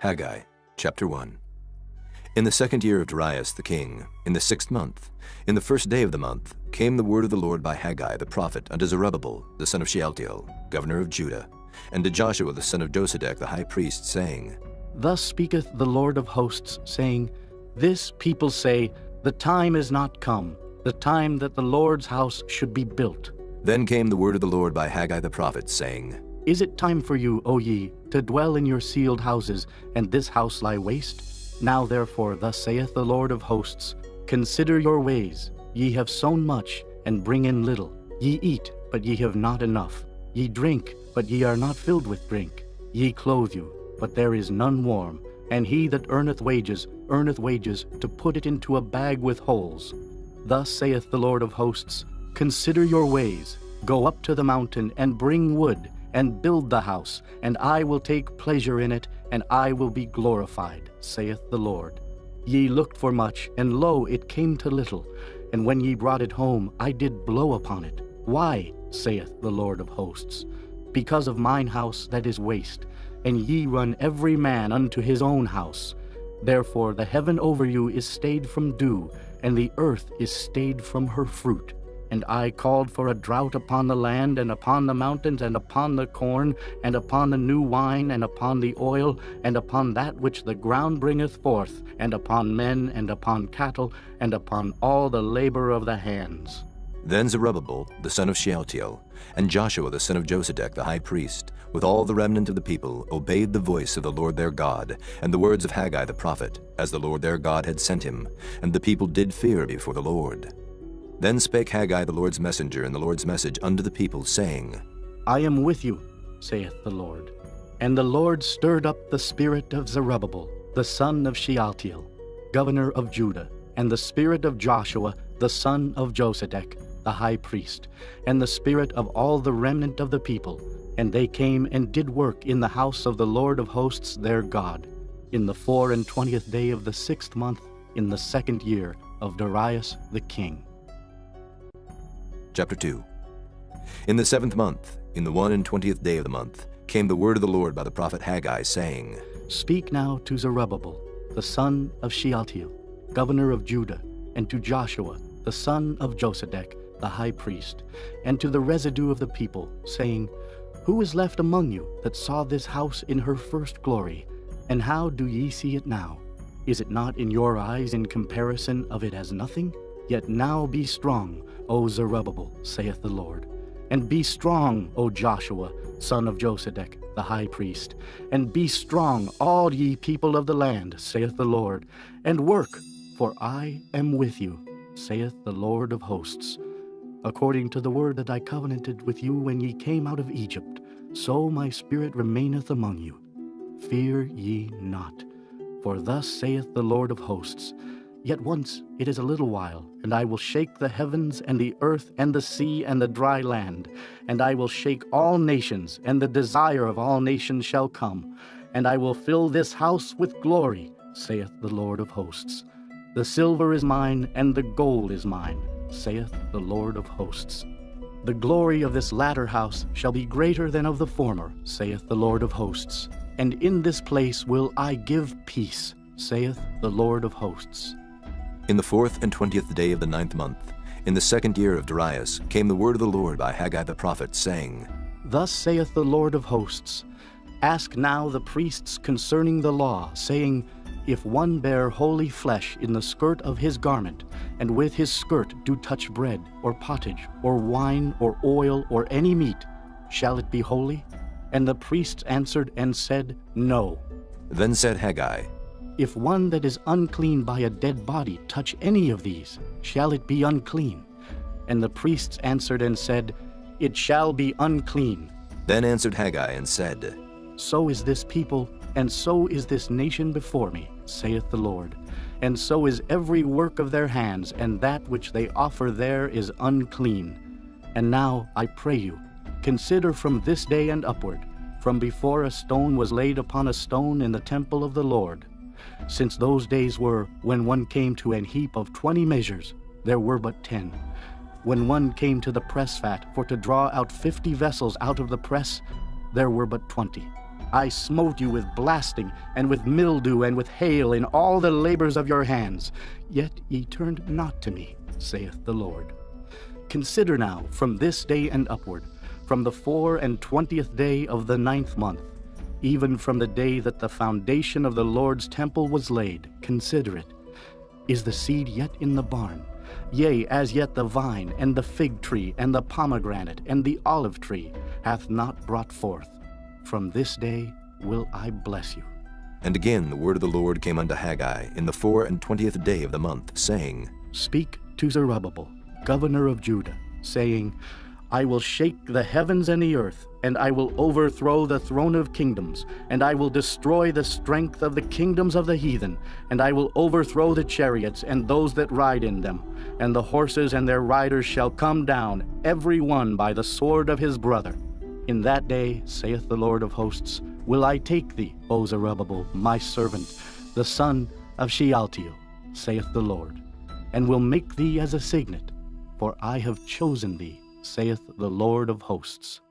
Haggai, chapter 1. In the 2nd year of Darius the king, in the 6th month, in the 1st day of the month, came the word of the Lord by Haggai the prophet unto Zerubbabel the son of Shealtiel, governor of Judah, and to Joshua the son of Josedech the high priest, saying, Thus speaketh the Lord of hosts, saying, This people say, The time is not come, the time that the Lord's house should be built. Then came the word of the Lord by Haggai the prophet, saying, Is it time for you, O ye, to dwell in your sealed houses, and this house lie waste? Now therefore thus saith the Lord of hosts, Consider your ways. Ye have sown much, and bring in little. Ye eat, but ye have not enough. Ye drink, but ye are not filled with drink. Ye clothe you, but there is none warm. And he that earneth wages to put it into a bag with holes. Thus saith the Lord of hosts, Consider your ways. Go up to the mountain, and bring wood, and build the house, and I will take pleasure in it, and I will be glorified, saith the Lord. Ye looked for much, and lo, it came to little. And when ye brought it home, I did blow upon it. Why, saith the Lord of hosts? Because of mine house that is waste, and ye run every man unto his own house. Therefore the heaven over you is stayed from dew, and the earth is stayed from her fruit. And I called for a drought upon the land, and upon the mountains, and upon the corn, and upon the new wine, and upon the oil, and upon that which the ground bringeth forth, and upon men, and upon cattle, and upon all the labor of the hands. Then Zerubbabel the son of Shealtiel, and Joshua the son of Josedech the high priest, with all the remnant of the people, obeyed the voice of the Lord their God, and the words of Haggai the prophet, as the Lord their God had sent him, and the people did fear before the Lord. Then spake Haggai the Lord's messenger in the Lord's message unto the people, saying, I am with you, saith the Lord. And the Lord stirred up the spirit of Zerubbabel, the son of Shealtiel, governor of Judah, and the spirit of Joshua, the son of Josedech, the high priest, and the spirit of all the remnant of the people. And they came and did work in the house of the Lord of hosts their God, in the 24th day of the 6th month, in the 2nd year of Darius the king. Chapter 2. In the 7th month, in the 21st day of the month, came the word of the Lord by the prophet Haggai, saying, Speak now to Zerubbabel, the son of Shealtiel, governor of Judah, and to Joshua, the son of Josedech, the high priest, and to the residue of the people, saying, Who is left among you that saw this house in her first glory? And how do ye see it now? Is it not in your eyes in comparison of it as nothing? Yet now be strong, O Zerubbabel, saith the Lord. And be strong, O Joshua, son of Josedech, the high priest. And be strong, all ye people of the land, saith the Lord. And work, for I am with you, saith the Lord of hosts. According to the word that I covenanted with you when ye came out of Egypt, so my spirit remaineth among you. Fear ye not. For thus saith the Lord of hosts, Yet once it is a little while, and I will shake the heavens and the earth and the sea and the dry land, and I will shake all nations, and the desire of all nations shall come, and I will fill this house with glory, saith the Lord of hosts. The silver is mine, and the gold is mine, saith the Lord of hosts. The glory of this latter house shall be greater than of the former, saith the Lord of hosts. And in this place will I give peace, saith the Lord of hosts. In the 24th day of the 9th month, in the 2nd year of Darius, came the word of the Lord by Haggai the prophet, saying, Thus saith the Lord of hosts, Ask now the priests concerning the law, saying, If one bear holy flesh in the skirt of his garment, and with his skirt do touch bread, or pottage, or wine, or oil, or any meat, shall it be holy? And the priests answered and said, No. Then said Haggai, If one that is unclean by a dead body touch any of these, shall it be unclean? And the priests answered and said, It shall be unclean. Then answered Haggai and said, So is this people, and so is this nation before me, saith the Lord. And so is every work of their hands, and that which they offer there is unclean. And now, I pray you, consider from this day and upward, from before a stone was laid upon a stone in the temple of the Lord. Since those days were, when one came to an heap of 20 measures, there were but 10. When one came to the press vat for to draw out 50 vessels out of the press, there were but 20. I smote you with blasting, and with mildew, and with hail in all the labors of your hands. Yet ye turned not to me, saith the Lord. Consider now from this day and upward, from the 24th day of the 9th month, even from the day that the foundation of the Lord's temple was laid, consider it. Is the seed yet in the barn? Yea, as yet the vine, and the fig tree, and the pomegranate, and the olive tree hath not brought forth. From this day will I bless you. And again the word of the Lord came unto Haggai in the 24th day of the month, saying, Speak to Zerubbabel, governor of Judah, saying, I will shake the heavens and the earth, and I will overthrow the throne of kingdoms, and I will destroy the strength of the kingdoms of the heathen, and I will overthrow the chariots and those that ride in them, and the horses and their riders shall come down, every one by the sword of his brother. In that day, saith the Lord of hosts, will I take thee, O Zerubbabel, my servant, the son of Shealtiel, saith the Lord, and will make thee as a signet, for I have chosen thee, saith the Lord of hosts.